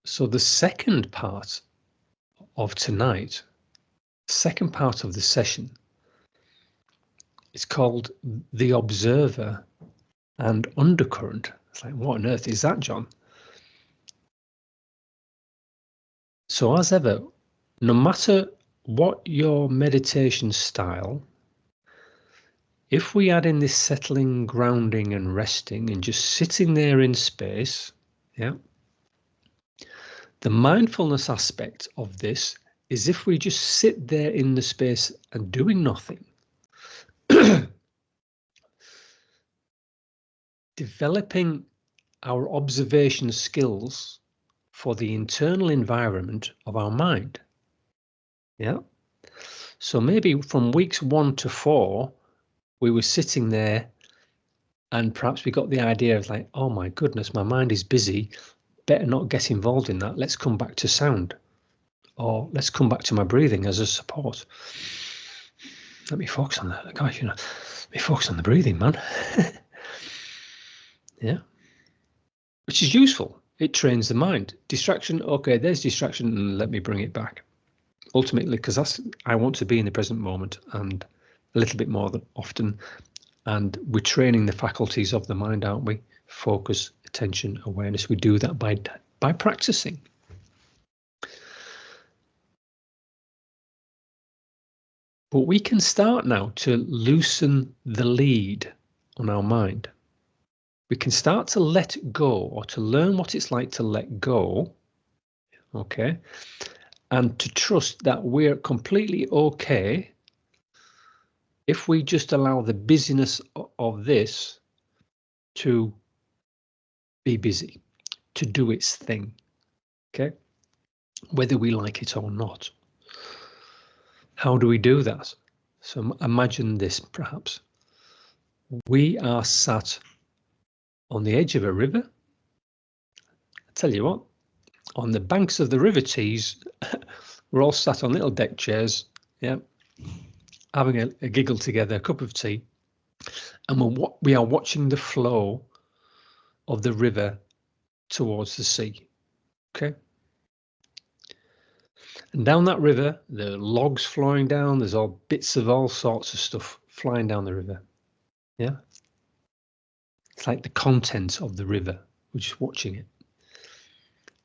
So the second part of tonight, second part of the session, is called The Observer and Undercurrent. It's like, what on earth is that, John? So as ever, no matter what your meditation style, if we add in this settling, grounding and resting and just sitting there in space, yeah, the mindfulness aspect of this is if we just sit there in the space and doing nothing, developing our observation skills for the internal environment of our mind. Yeah. So maybe from weeks 1 to 4, we were sitting there and perhaps we got the idea of like, oh my goodness, my mind is busy. Better not get involved in that. Let's come back to sound, or let's come back to my breathing as a support. Let me focus on that. Gosh, let me focus on the breathing, man. Yeah. Which is useful. It trains the mind. Distraction, okay, there's distraction, and let me bring it back. Ultimately, because I want to be in the present moment and a little bit more than often. And we're training the faculties of the mind, aren't we? Focus, attention, awareness. We do that by practicing. But we can start now to loosen the lead on our mind. We can start to let go, or to learn what it's like to let go, okay? And to trust that we're completely okay if we just allow the busyness of this to be busy, to do its thing, okay? Whether we like it or not. How do we do that? So imagine this, perhaps. We are sat on the edge of a river. I tell you what, on the banks of the River Tees, we're all sat on little deck chairs, yeah, having a giggle together, a cup of tea, and we are watching the flow of the river towards the sea, okay? And down that river, there are logs flowing down, there's all bits of all sorts of stuff flying down the river, yeah? It's like the content of the river, we're just watching it.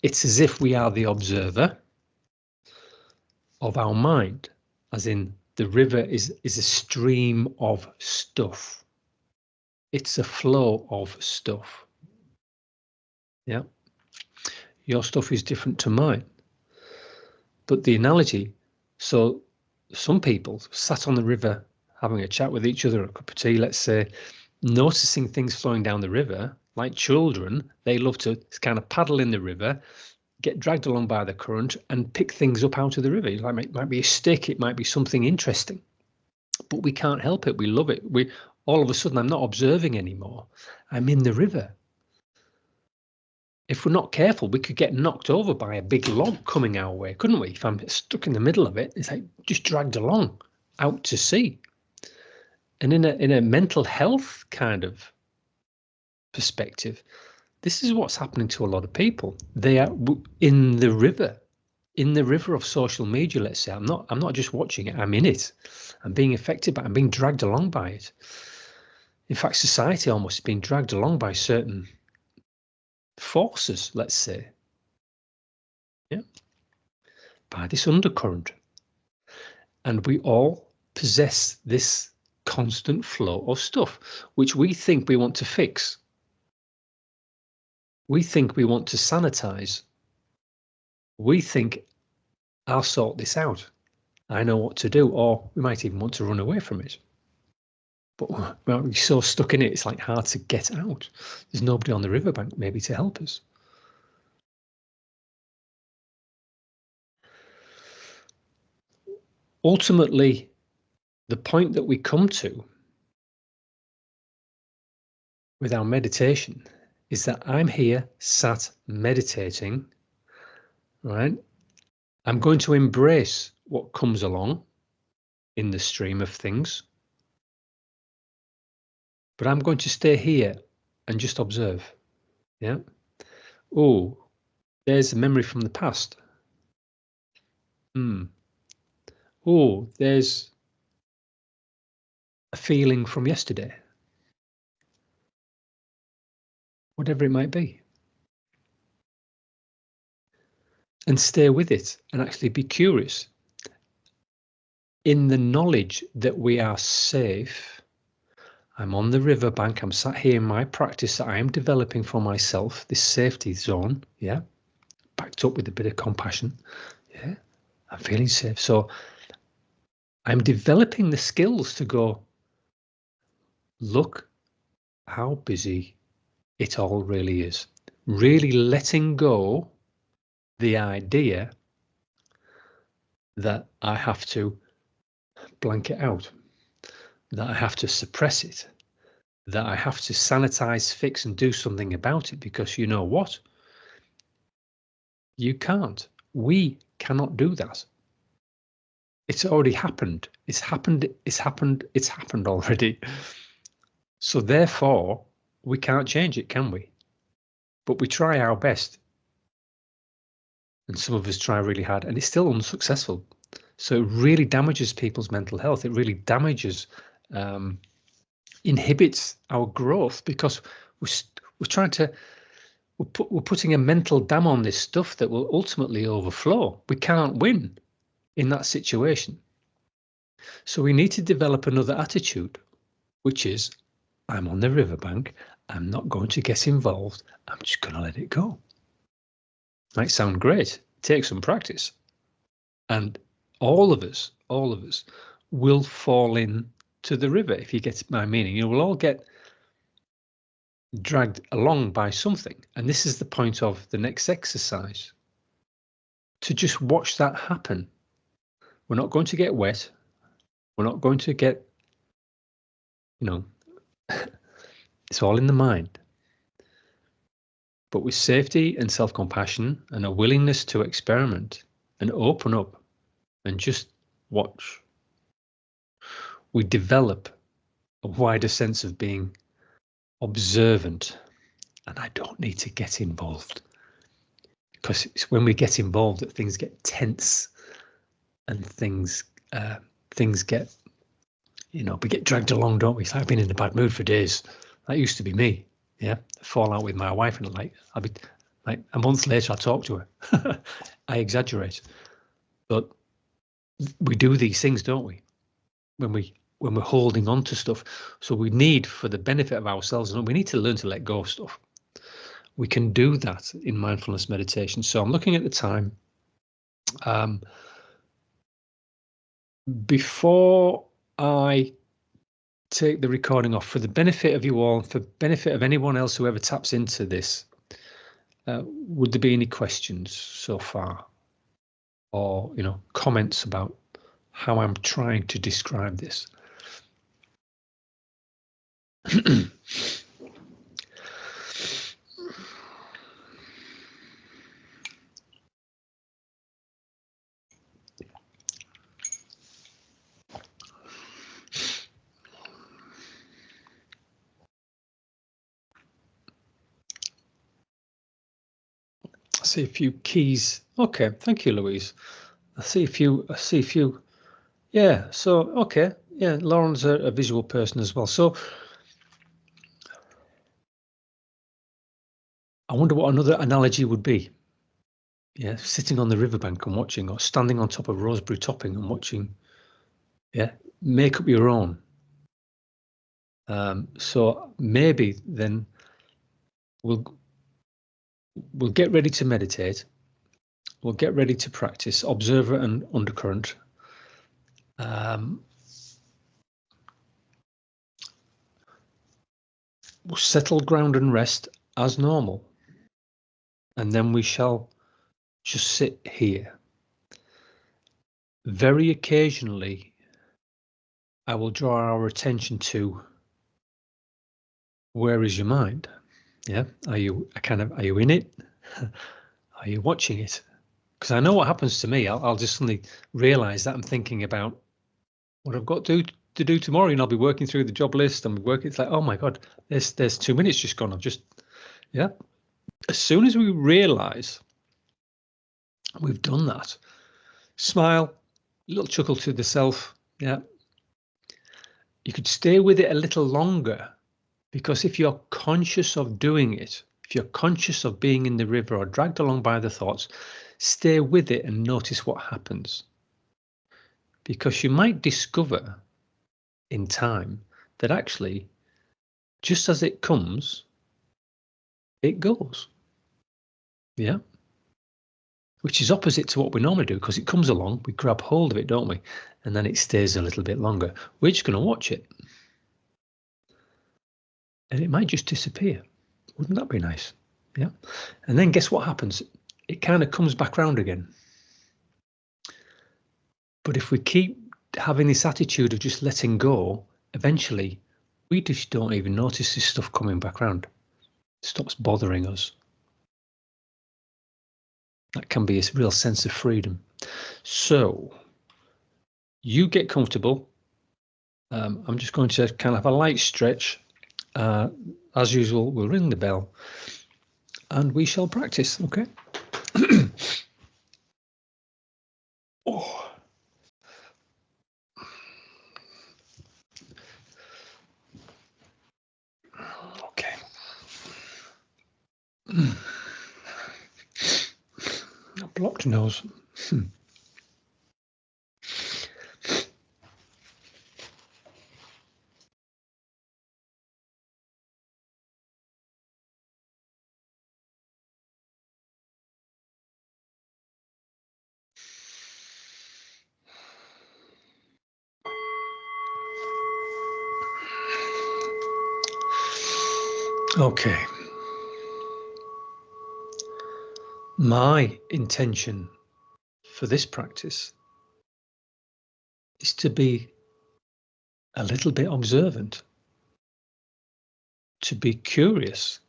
It's as if we are the observer of our mind, as in the river is a stream of stuff. It's a flow of stuff. Yeah. Your stuff is different to mine. But the analogy, so some people sat on the river having a chat with each other, a cup of tea, let's say, noticing things flowing down the river. Like children, they love to kind of paddle in the river, get dragged along by the current and pick things up out of the river. It might be a stick, it might be something interesting, but we can't help it. We love it. All of a sudden, I'm not observing anymore. I'm in the river. If we're not careful, we could get knocked over by a big log coming our way, couldn't we? If I'm stuck in the middle of it, it's like just dragged along out to sea. And in a mental health kind of perspective, this is what's happening to a lot of people. They are in the river of social media, let's say. I'm not just watching it, I'm in it. I'm being affected by it, I'm being dragged along by it. In fact, society almost is being dragged along by certain forces, let's say. Yeah. By this undercurrent. And we all possess this constant flow of stuff, which we think we want to fix. We think we want to sanitize. We think, I'll sort this out. I know what to do, or we might even want to run away from it. But we're so stuck in it, it's like hard to get out. There's nobody on the riverbank maybe to help us. Ultimately, the point that we come to with our meditation is that I'm here sat meditating, right? I'm going to embrace what comes along in the stream of things, but I'm going to stay here and just observe. Yeah. Oh, There's a memory from the past. Oh, there's a feeling from yesterday. Whatever it might be. And stay with it and actually be curious. In the knowledge that we are safe, I'm on the riverbank, I'm sat here in my practice that I am developing for myself, this safety zone, yeah, backed up with a bit of compassion, yeah, I'm feeling safe. So I'm developing the skills to go, look how busy it all really is. Really letting go the idea that I have to blank it out, that I have to suppress it, that I have to sanitize, fix, and do something about it, because you know what? You can't. We cannot do that. It's already happened. It's happened. It's happened. It's happened already. So therefore, we can't change it, can we? But we try our best. And some of us try really hard, and it's still unsuccessful. So it really damages people's mental health. It really damages, inhibits our growth, because we're trying to, we're putting a mental dam on this stuff that will ultimately overflow. We can't win in that situation. So we need to develop another attitude, which is, I'm on the riverbank. I'm not going to get involved. I'm just going to let it go. Might sound great. Take some practice. And all of us will fall into the river, if you get my meaning. You will all get dragged along by something. And this is the point of the next exercise, to just watch that happen. We're not going to get wet. We're not going to get, it's all in the mind. But with safety and self-compassion and a willingness to experiment and open up and just watch, we develop a wider sense of being observant. And I don't need to get involved, because it's when we get involved that things get tense and things get, we get dragged along, don't we? It's like I've been in a bad mood for days. That used to be me. Yeah, fall out with my wife, and I'll be like a month later, I'll talk to her. I exaggerate, but we do these things, don't we? When we're holding on to stuff. So we need, for the benefit of ourselves, and we need to learn to let go of stuff. We can do that in mindfulness meditation. So I'm looking at the time. Before I take the recording off, for the benefit of you all, for benefit of anyone else who ever taps into this, would there be any questions so far, or comments about how I'm trying to describe this? I see a few keys. Okay, thank you, Louise. I see a few. Yeah, so okay. Yeah, Lauren's a visual person as well. So I wonder what another analogy would be. Yeah, sitting on the riverbank and watching, or standing on top of Roseberry Topping and watching. Yeah, make up your own. So maybe then we'll get ready to meditate. We'll get ready to practice observer and undercurrent. We'll settle, ground and rest as normal. And then we shall just sit here. Very occasionally, I will draw our attention to, where is your mind? Yeah, are you in it? Are you watching it? Because I know what happens to me. I'll just suddenly realize that I'm thinking about what I've got to do tomorrow, and I'll be working through the job list and working. It's like, oh my God, there's 2 minutes just gone. As soon as we realize We've done that. Smile, a little chuckle to the self. Yeah. You could stay with it a little longer, because if you're conscious of doing it, if you're conscious of being in the river or dragged along by the thoughts, stay with it and notice what happens. Because you might discover in time that actually, just as it comes, it goes. Yeah. Which is opposite to what we normally do, because it comes along, we grab hold of it, don't we? And then it stays a little bit longer. We're just going to watch it. And it might just disappear. Wouldn't that be nice? Yeah. And then guess what happens? It kind of comes back round again. But if we keep having this attitude of just letting go, eventually we just don't even notice this stuff coming back round. It stops bothering us. That can be a real sense of freedom. So you get comfortable. I'm just going to kind of have a light stretch. As usual, we'll ring the bell and we shall practice. Okay. Oh. Okay. A blocked nose. Okay. My intention for this practice is to be a little bit observant, to be curious,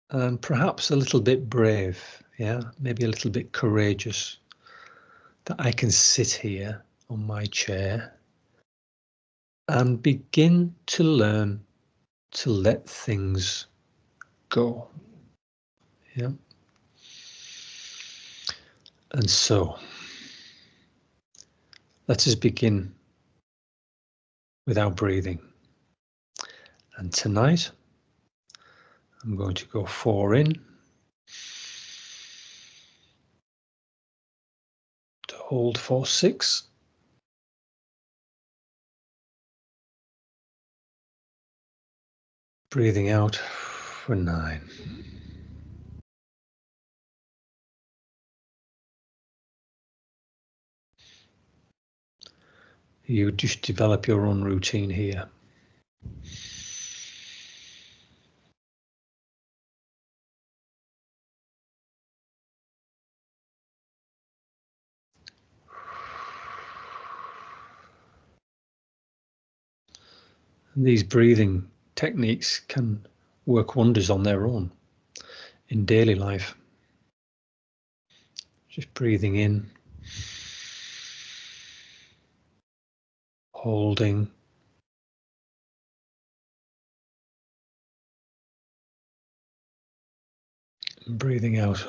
and perhaps a little bit brave. Yeah, maybe a little bit courageous, that I can sit here on my chair and begin to learn to let things go. Yeah. And so let us begin with our breathing. And tonight I'm going to go 4 in, to hold for 6, breathing out for 9. You just develop your own routine here. And these breathing techniques can work wonders on their own in daily life. Just breathing in, holding, and breathing out.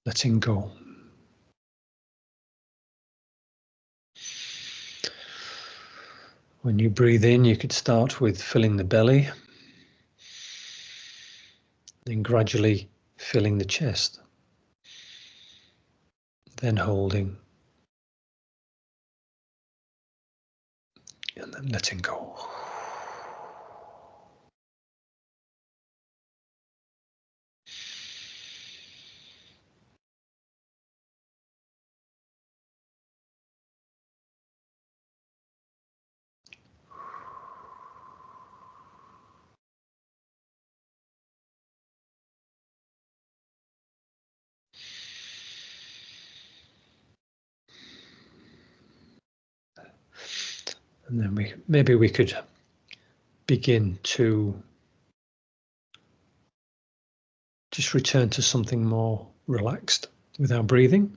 Letting go. When you breathe in, you could start with filling the belly, then gradually filling the chest, then holding, and then letting go. And then maybe we could begin to just return to something more relaxed with our breathing.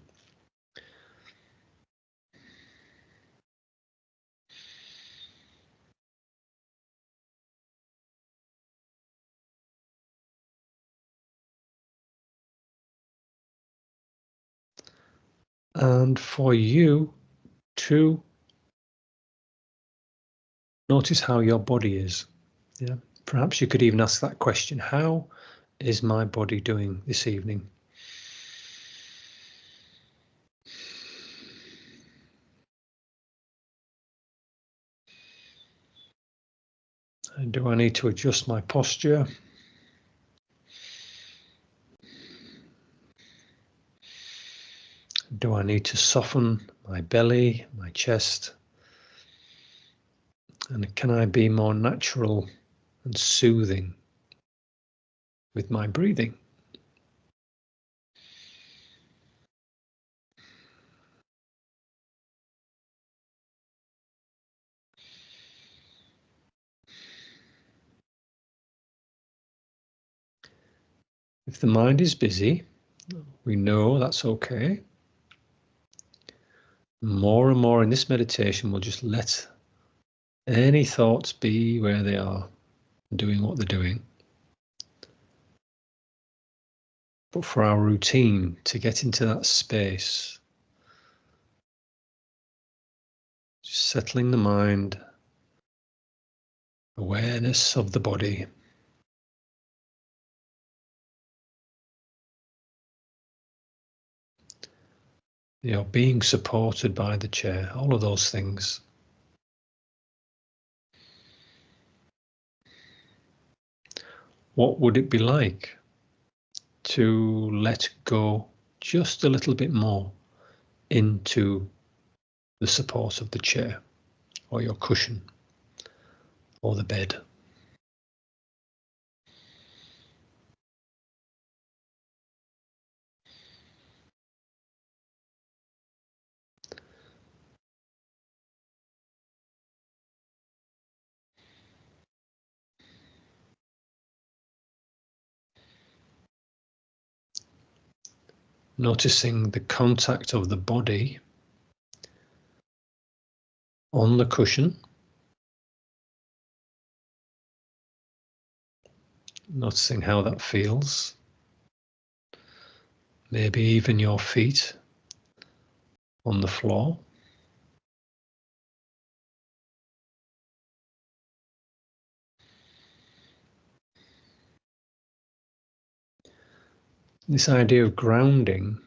and for you to notice how your body is. Yeah, perhaps you could even ask that question: how is my body doing this evening? And do I need to adjust my posture? Do I need to soften my belly, my chest? And can I be more natural and soothing with my breathing? If the mind is busy, we know that's okay. More and more in this meditation, we'll just let any thoughts be where they are, doing what they're doing. But for our routine, to get into that space, just settling the mind, awareness of the body. Being supported by the chair, all of those things. What would it be like to let go just a little bit more into the support of the chair or your cushion or the bed? Noticing the contact of the body on the cushion. Noticing how that feels. Maybe even your feet on the floor. This idea of grounding.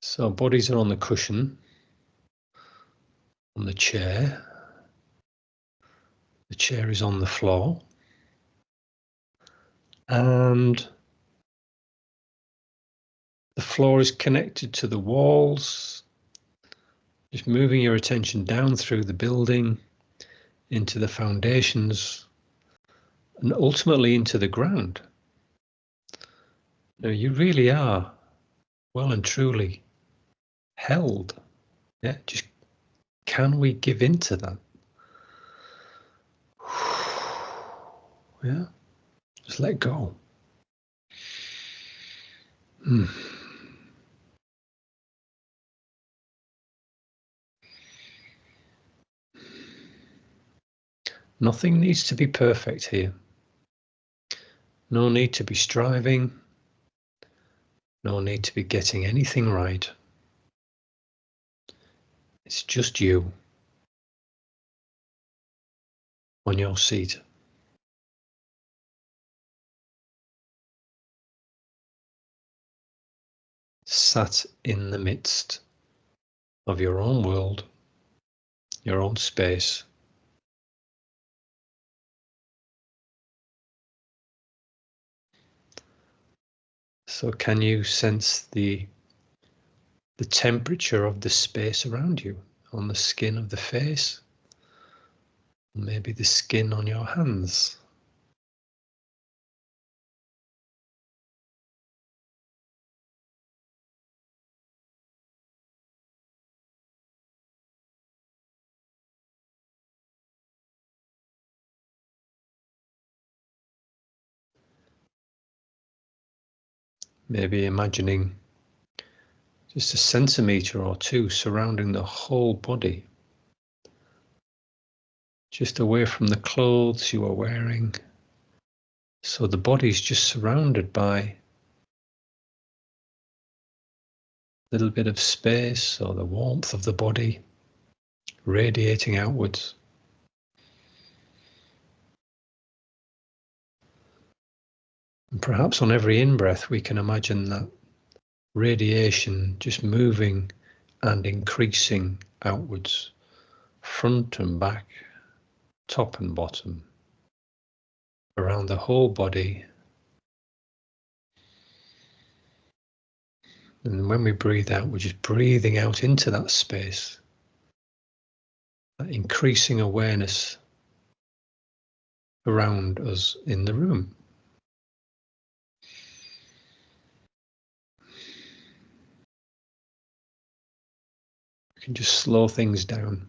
So bodies are on the cushion, on the chair. The chair is on the floor. And the floor is connected to the walls. Just moving your attention down through the building, into the foundations, and ultimately into the ground. Now, you really are well and truly held. Yeah, just can we give in to that? Yeah, just let go. Nothing needs to be perfect here. No need to be striving. No need to be getting anything right. It's just you on your seat. Sat in the midst of your own world, your own space. So can you sense the temperature of the space around you, on the skin of the face, maybe the skin on your hands? Maybe imagining just a centimetre or two surrounding the whole body, just away from the clothes you are wearing. So the body is just surrounded by little bit of space or the warmth of the body radiating outwards. And perhaps on every in-breath, we can imagine that radiation just moving and increasing outwards, front and back, top and bottom, around the whole body. And when we breathe out, we're just breathing out into that space, that increasing awareness around us in the room. We can just slow things down,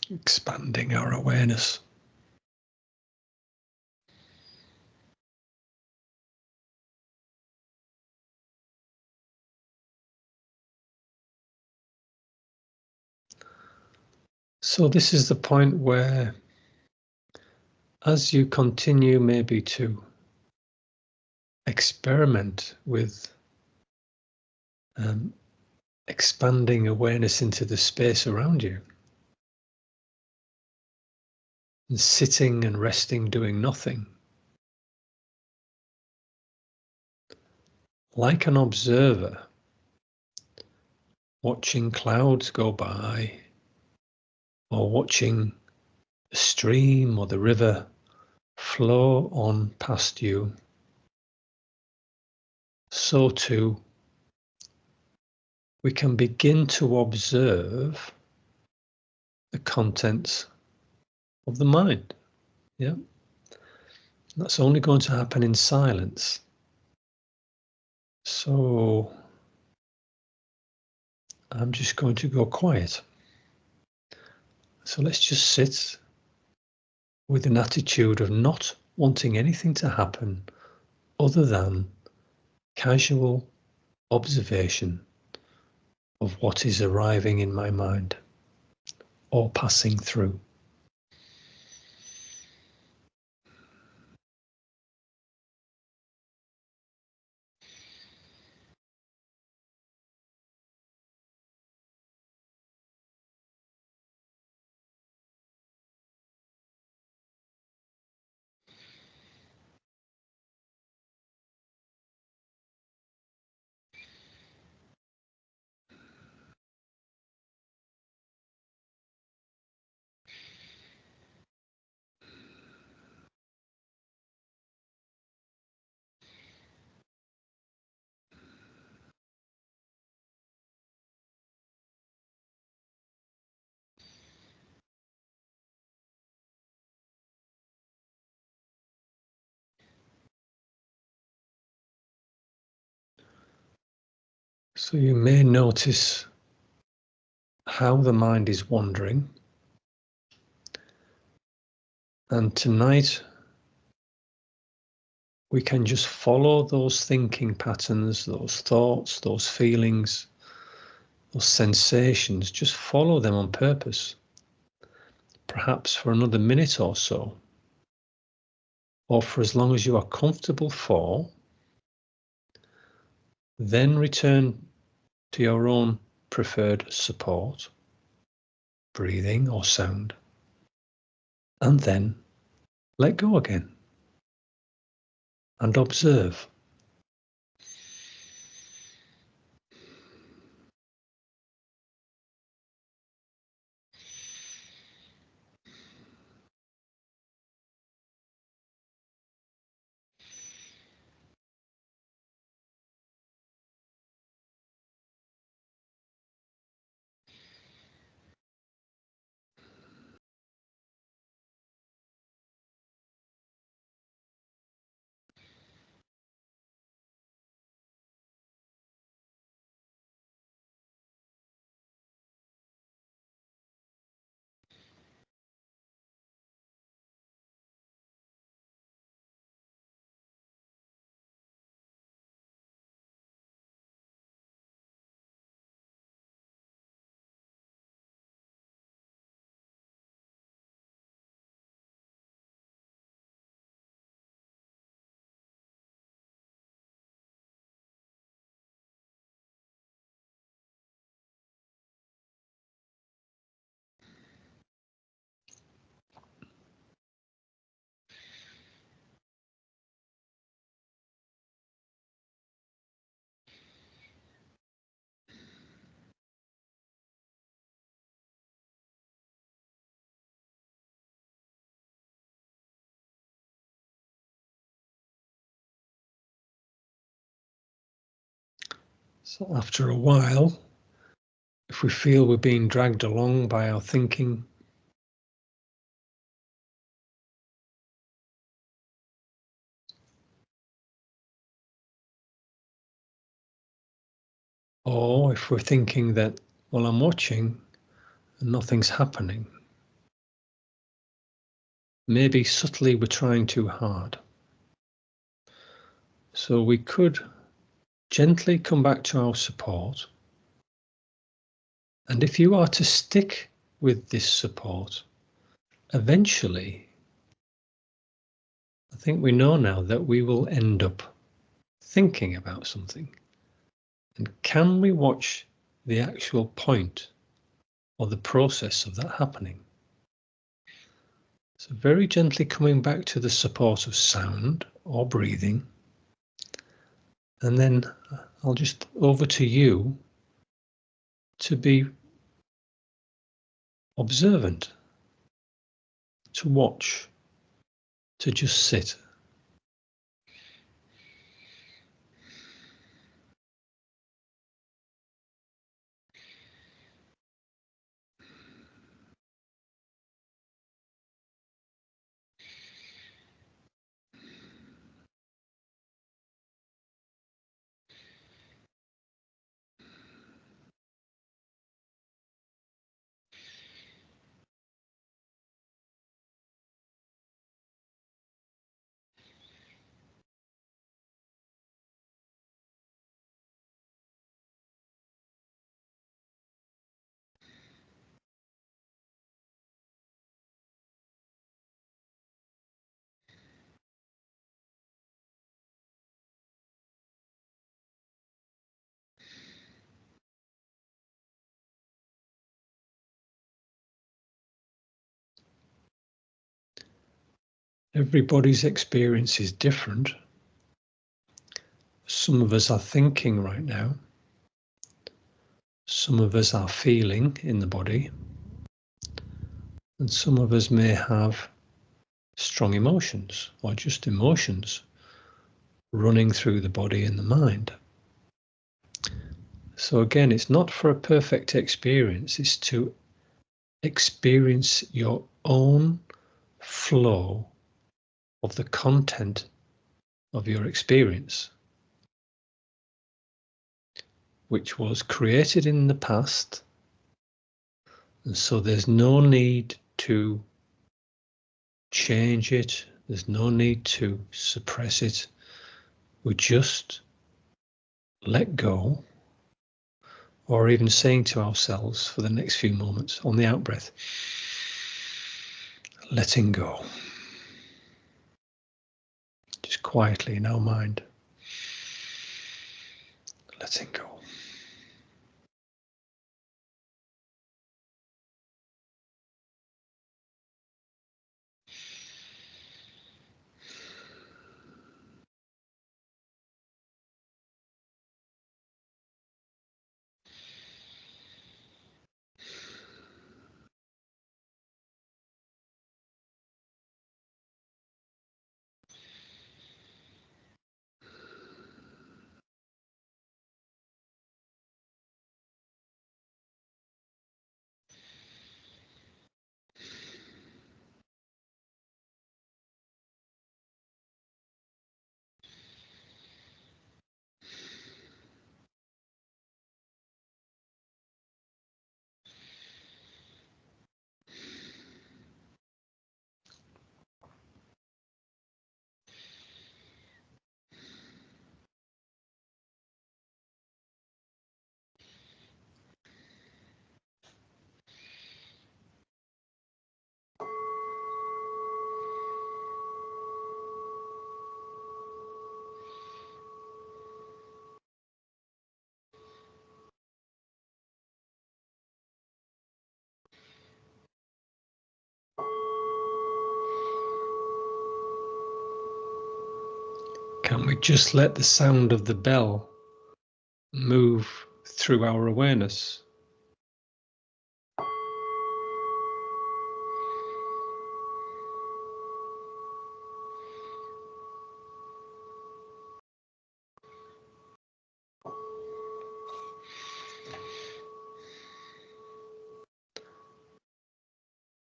expanding our awareness. So this is the point where, as you continue maybe to experiment with expanding awareness into the space around you, and sitting and resting, doing nothing, like an observer watching clouds go by, or watching the stream or the river flow on past you, so too we can begin to observe the contents of the mind. Yeah, that's only going to happen in silence. So I'm just going to go quiet. So let's just sit with an attitude of not wanting anything to happen other than casual observation of what is arriving in my mind or passing through. So you may notice how the mind is wandering. And tonight, we can just follow those thinking patterns, those thoughts, those feelings, those sensations, just follow them on purpose. Perhaps for another minute or so, or for as long as you are comfortable for, then return to your own preferred support, breathing or sound, and then let go again and observe. So after a while, if we feel we're being dragged along by our thinking, or if we're thinking that, well, I'm watching and nothing's happening, maybe subtly we're trying too hard. So we could gently come back to our support. And if you are to stick with this support, eventually, I think we know now that we will end up thinking about something. And can we watch the actual point or the process of that happening? So very gently coming back to the support of sound or breathing. And then I'll just over to you to be observant, to watch, to just sit. Everybody's experience is different. Some of us are thinking right now. Some of us are feeling in the body. And some of us may have strong emotions or just emotions running through the body and the mind. So again, it's not for a perfect experience, it's to experience your own flow of the content of your experience, which was created in the past. And so there's no need to change it, there's no need to suppress it. We just let go, or even saying to ourselves for the next few moments on the out breath, letting go. Just quietly in our mind, letting go. Can we just let the sound of the bell move through our awareness?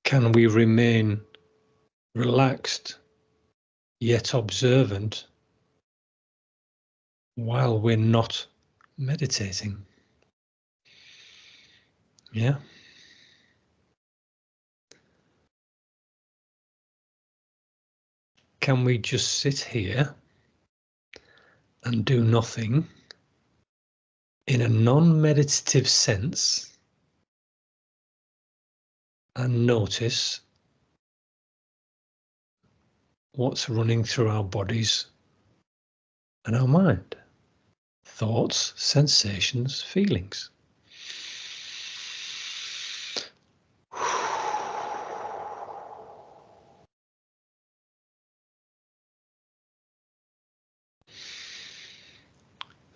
Can we remain relaxed yet observant while we're not meditating? Yeah. Can we just sit here and do nothing in a non-meditative sense and notice what's running through our bodies and our mind? Thoughts, sensations, feelings.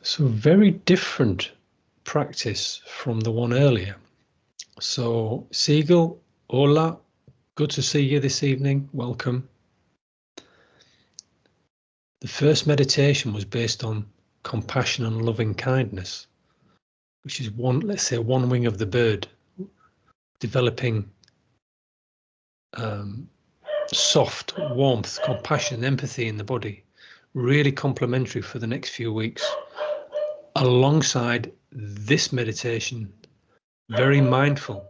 So very different practice from the one earlier. So Siegel, hola, good to see you this evening. Welcome. The first meditation was based on compassion and loving kindness, which is let's say one wing of the bird, developing soft warmth, compassion, empathy in the body, really complementary for the next few weeks. Alongside this meditation, very mindful,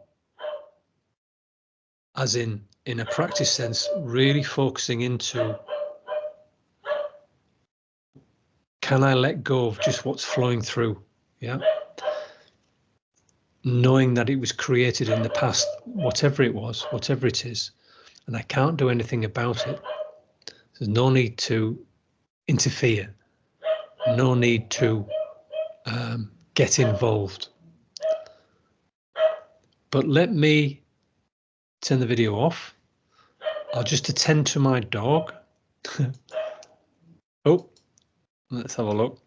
as in a practice sense, really focusing into, can I let go of just what's flowing through? Yeah. Knowing that it was created in the past, whatever it was, whatever it is, and I can't do anything about it. There's no need to interfere, no need to get involved. But let me turn the video off. I'll just attend to my dog. Oh, let's have a look.